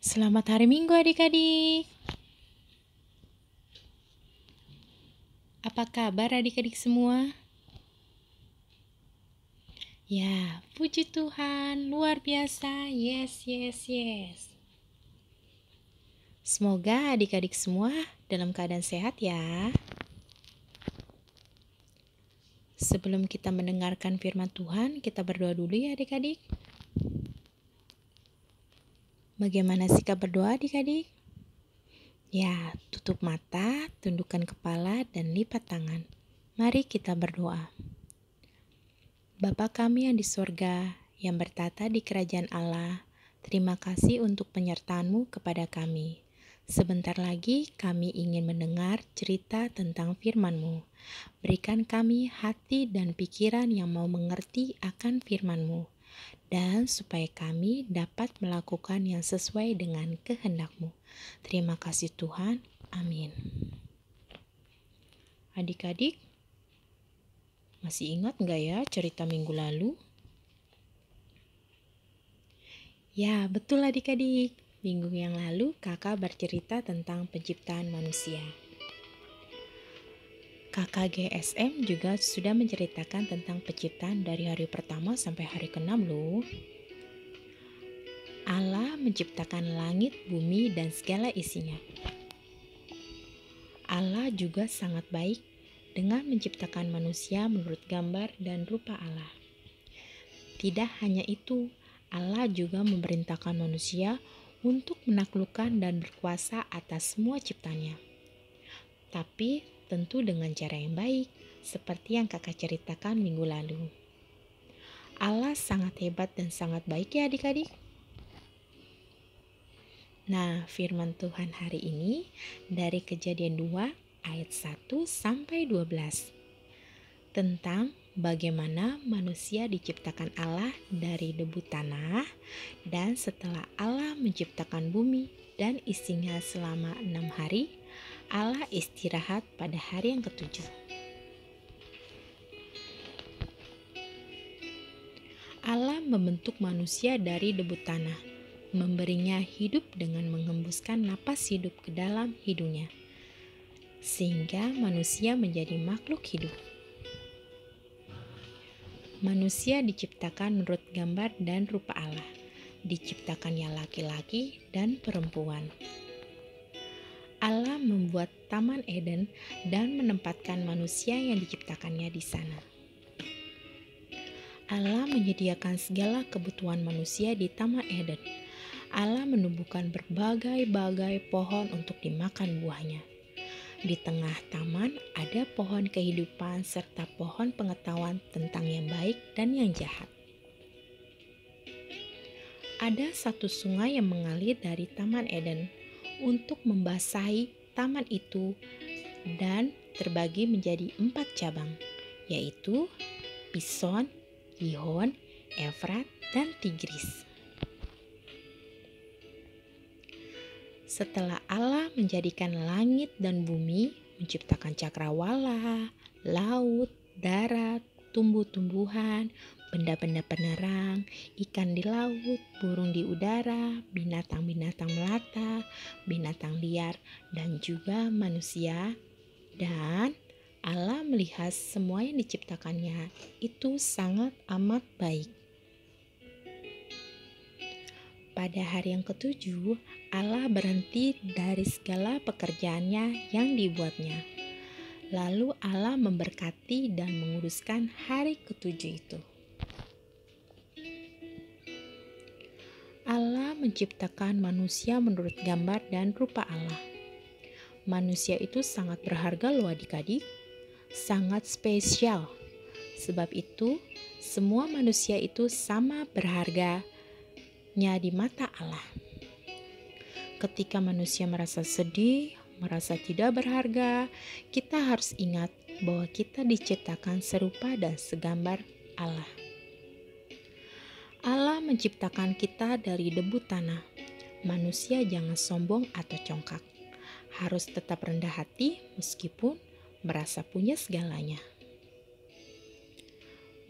Selamat hari Minggu adik-adik. Apa kabar adik-adik semua? Ya, puji Tuhan, luar biasa. Yes. Semoga adik-adik semua dalam keadaan sehat ya. Sebelum kita mendengarkan firman Tuhan, kita berdoa dulu ya adik-adik. Bagaimana sikap berdoa adik-adik? Ya, tutup mata, tundukkan kepala, dan lipat tangan. Mari kita berdoa. Bapa kami yang di sorga, yang bertata di kerajaan Allah, terima kasih untuk penyertaan-Mu kepada kami. Sebentar lagi kami ingin mendengar cerita tentang firman-Mu. Berikan kami hati dan pikiran yang mau mengerti akan firman-Mu, dan supaya kami dapat melakukan yang sesuai dengan kehendak-Mu. Terima kasih Tuhan. Amin. Adik-adik, masih ingat nggak ya cerita minggu lalu? Ya, betul adik-adik. Minggu yang lalu kakak bercerita tentang penciptaan manusia. Kakak GSM juga sudah menceritakan tentang penciptaan dari hari pertama sampai hari ke-6 loh. Allah menciptakan langit, bumi, dan segala isinya. Allah juga sangat baik dengan menciptakan manusia menurut gambar dan rupa Allah. Tidak hanya itu, Allah juga memerintahkan manusia untuk menaklukkan dan berkuasa atas semua ciptanya. Tapi tentu dengan cara yang baik, seperti yang kakak ceritakan minggu lalu. Allah sangat hebat dan sangat baik ya adik-adik. Nah, firman Tuhan hari ini dari Kejadian 2 ayat 1 sampai 12. Tentang bagaimana manusia diciptakan Allah dari debu tanah, dan setelah Allah menciptakan bumi dan isinya selama 6 hari, Allah istirahat pada hari yang ke-7. Allah membentuk manusia dari debu tanah, memberinya hidup dengan menghembuskan napas hidup ke dalam hidungnya, sehingga manusia menjadi makhluk hidup. Manusia diciptakan menurut gambar dan rupa Allah, diciptakannya laki-laki dan perempuan. Allah membuat Taman Eden dan menempatkan manusia yang diciptakannya di sana. Allah menyediakan segala kebutuhan manusia di Taman Eden. Allah menumbuhkan berbagai-bagai pohon untuk dimakan buahnya. Di tengah taman ada pohon kehidupan serta pohon pengetahuan tentang yang baik dan yang jahat. Ada satu sungai yang mengalir dari Taman Eden untuk membasahi taman itu dan terbagi menjadi 4 cabang, yaitu Pison, Gihon, Efrat, dan Tigris. Setelah Allah menjadikan langit dan bumi, menciptakan cakrawala, laut, darat, tumbuh-tumbuhan, benda-benda penerang, ikan di laut, burung di udara, binatang-binatang melata, binatang liar, dan juga manusia. Dan Allah melihat semua yang diciptakannya itu sangat amat baik. Pada hari yang ke-7, Allah berhenti dari segala pekerjaannya yang dibuatnya. Lalu Allah memberkati dan menguduskan hari ke-7 itu. Allah menciptakan manusia menurut gambar dan rupa Allah. Manusia itu sangat berharga loh adik-adik, sangat spesial. Sebab itu, semua manusia itu sama berharga di mata Allah. Ketika manusia merasa sedih, merasa tidak berharga, kita harus ingat bahwa kita diciptakan serupa dan segambar Allah. Allah menciptakan kita dari debu tanah. Manusia jangan sombong atau congkak. Harus tetap rendah hati meskipun merasa punya segalanya.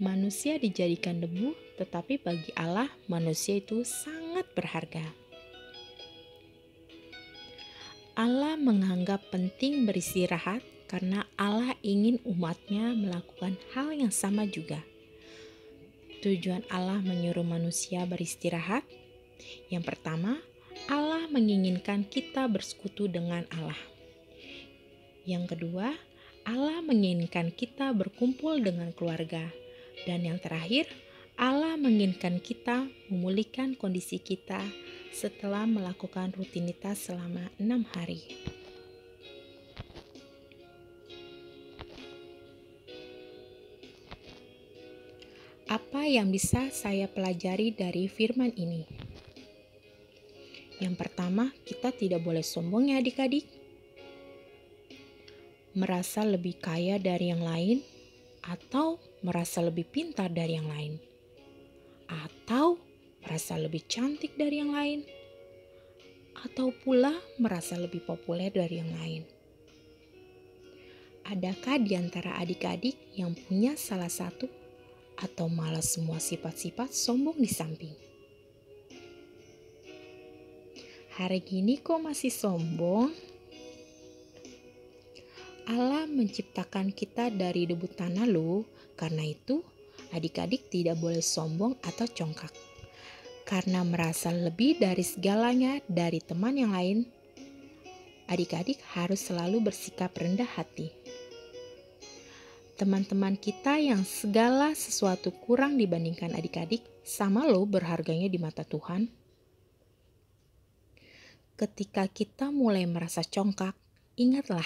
Manusia dijadikan debu, tetapi bagi Allah manusia itu sangat berharga. Allah menganggap penting beristirahat karena Allah ingin umatnya melakukan hal yang sama juga. Tujuan Allah menyuruh manusia beristirahat. Yang pertama, Allah menginginkan kita bersekutu dengan Allah. Yang kedua, Allah menginginkan kita berkumpul dengan keluarga. Dan yang terakhir, Allah menginginkan kita memulihkan kondisi kita setelah melakukan rutinitas selama 6 hari. Apa yang bisa saya pelajari dari firman ini? Yang pertama, kita tidak boleh sombong ya adik-adik. Merasa lebih kaya dari yang lain, atau merasa lebih pintar dari yang lain, atau merasa lebih cantik dari yang lain, atau pula merasa lebih populer dari yang lain. Adakah di antara adik-adik yang punya salah satu atau malah semua sifat-sifat sombong di samping? Hari gini kok masih sombong? Allah menciptakan kita dari debu tanah loh. Karena itu, adik-adik tidak boleh sombong atau congkak. Karena merasa lebih dari segalanya dari teman yang lain, adik-adik harus selalu bersikap rendah hati. Teman-teman kita yang segala sesuatu kurang dibandingkan adik-adik, sama loh berharganya di mata Tuhan. Ketika kita mulai merasa congkak, ingatlah,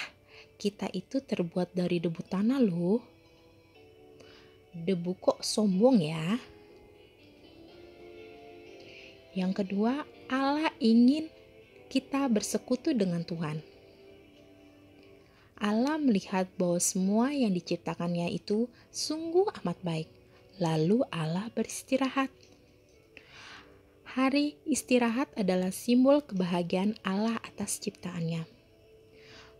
kita itu terbuat dari debu tanah loh. Debu kok sombong ya? Yang kedua, Allah ingin kita bersekutu dengan Tuhan. Allah melihat bahwa semua yang diciptakannya itu sungguh amat baik. Lalu Allah beristirahat. Hari istirahat adalah simbol kebahagiaan Allah atas ciptaannya.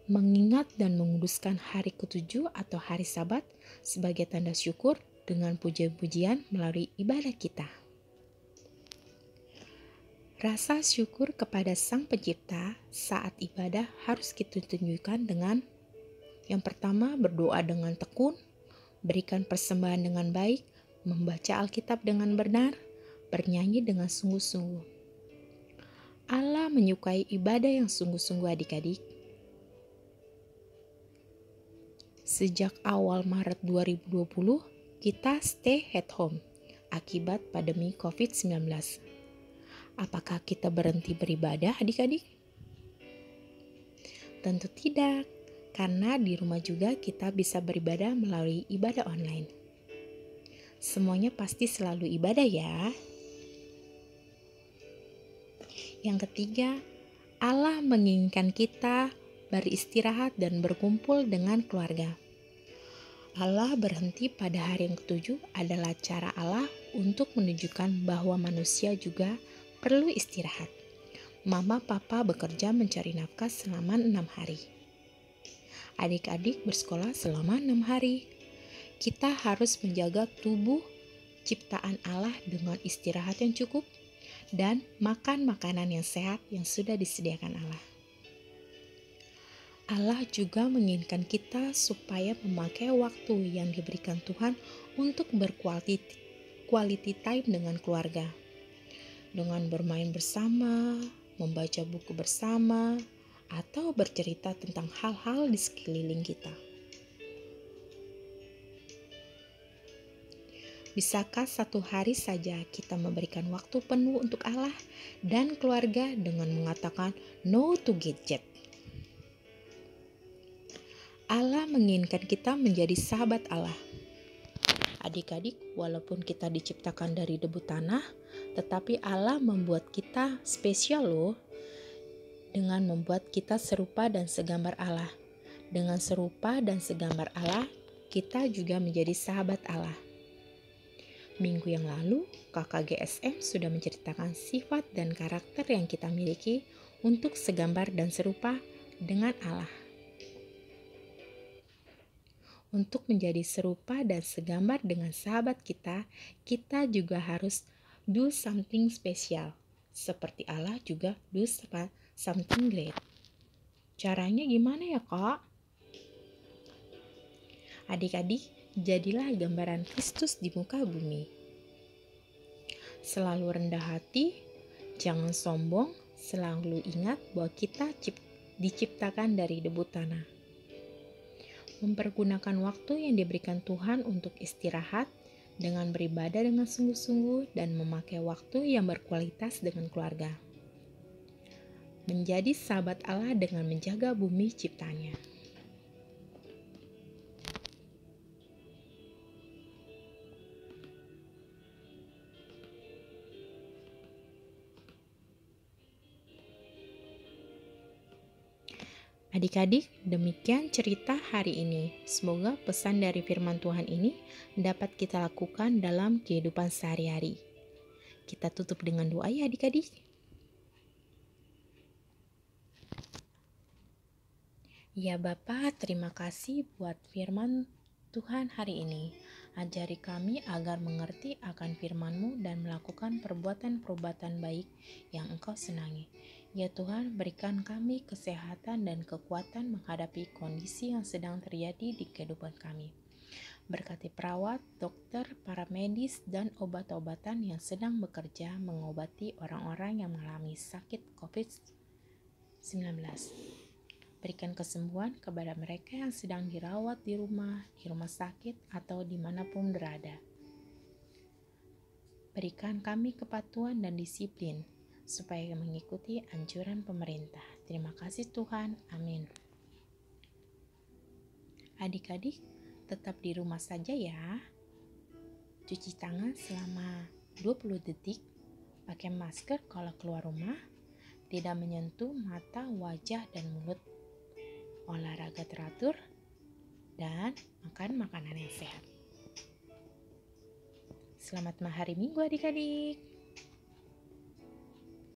Mengingat dan menguduskan hari ketujuh atau hari Sabat sebagai tanda syukur dengan puja-pujian melalui ibadah kita. Rasa syukur kepada Sang Pencipta saat ibadah harus kita tunjukkan dengan yang pertama, berdoa dengan tekun, berikan persembahan dengan baik, membaca Alkitab dengan benar, bernyanyi dengan sungguh-sungguh. Allah menyukai ibadah yang sungguh-sungguh adik-adik. Sejak awal Maret 2020, kita stay at home akibat pandemi COVID-19. Apakah kita berhenti beribadah adik-adik? Tentu tidak. Karena di rumah juga kita bisa beribadah melalui ibadah online. Semuanya pasti selalu ibadah ya. Yang ketiga, Allah menginginkan kita beristirahat dan berkumpul dengan keluarga. Allah berhenti pada hari yang ketujuh adalah cara Allah untuk menunjukkan bahwa manusia juga perlu istirahat. Mama papa bekerja mencari nafkah selama 6 hari. Adik-adik bersekolah selama 6 hari. Kita harus menjaga tubuh ciptaan Allah dengan istirahat yang cukup dan makan makanan yang sehat yang sudah disediakan Allah. Allah juga menginginkan kita supaya memakai waktu yang diberikan Tuhan untuk berquality time dengan keluarga. Dengan bermain bersama, membaca buku bersama, atau bercerita tentang hal-hal di sekeliling kita. Bisakah satu hari saja kita memberikan waktu penuh untuk Allah dan keluarga dengan mengatakan no to gadget? Allah menginginkan kita menjadi sahabat Allah. Adik-adik, walaupun kita diciptakan dari debu tanah, tetapi Allah membuat kita spesial loh. Dengan membuat kita serupa dan segambar Allah. Dengan serupa dan segambar Allah, kita juga menjadi sahabat Allah. Minggu yang lalu, KKGSM sudah menceritakan sifat dan karakter yang kita miliki untuk segambar dan serupa dengan Allah. Untuk menjadi serupa dan segambar dengan sahabat kita, kita juga harus do something special. Seperti Allah juga do something great. Caranya gimana ya, Kak? Adik-adik, jadilah gambaran Kristus di muka bumi. Selalu rendah hati, jangan sombong, selalu ingat bahwa kita diciptakan dari debu tanah. Mempergunakan waktu yang diberikan Tuhan untuk istirahat, dengan beribadah dengan sungguh-sungguh dan memakai waktu yang berkualitas dengan keluarga. Menjadi sahabat Allah dengan menjaga bumi ciptanya. Adik-adik, demikian cerita hari ini. Semoga pesan dari firman Tuhan ini dapat kita lakukan dalam kehidupan sehari-hari. Kita tutup dengan doa ya adik-adik. Ya Bapa, terima kasih buat firman Tuhan hari ini. Ajari kami agar mengerti akan firman-Mu dan melakukan perbuatan-perbuatan baik yang Engkau senangi. Ya Tuhan, berikan kami kesehatan dan kekuatan menghadapi kondisi yang sedang terjadi di kehidupan kami. Berkati perawat, dokter, para medis, dan obat-obatan yang sedang bekerja mengobati orang-orang yang mengalami sakit COVID-19. Berikan kesembuhan kepada mereka yang sedang dirawat di rumah sakit, atau dimanapun berada. Berikan kami kepatuhan dan disiplin, supaya mengikuti anjuran pemerintah. Terima kasih Tuhan. Amin. Adik-adik, tetap di rumah saja ya. Cuci tangan selama 20 detik, pakai masker kalau keluar rumah, tidak menyentuh mata, wajah, dan mulut, olahraga teratur, dan makan makanan yang sehat. Selamat hari Minggu adik-adik.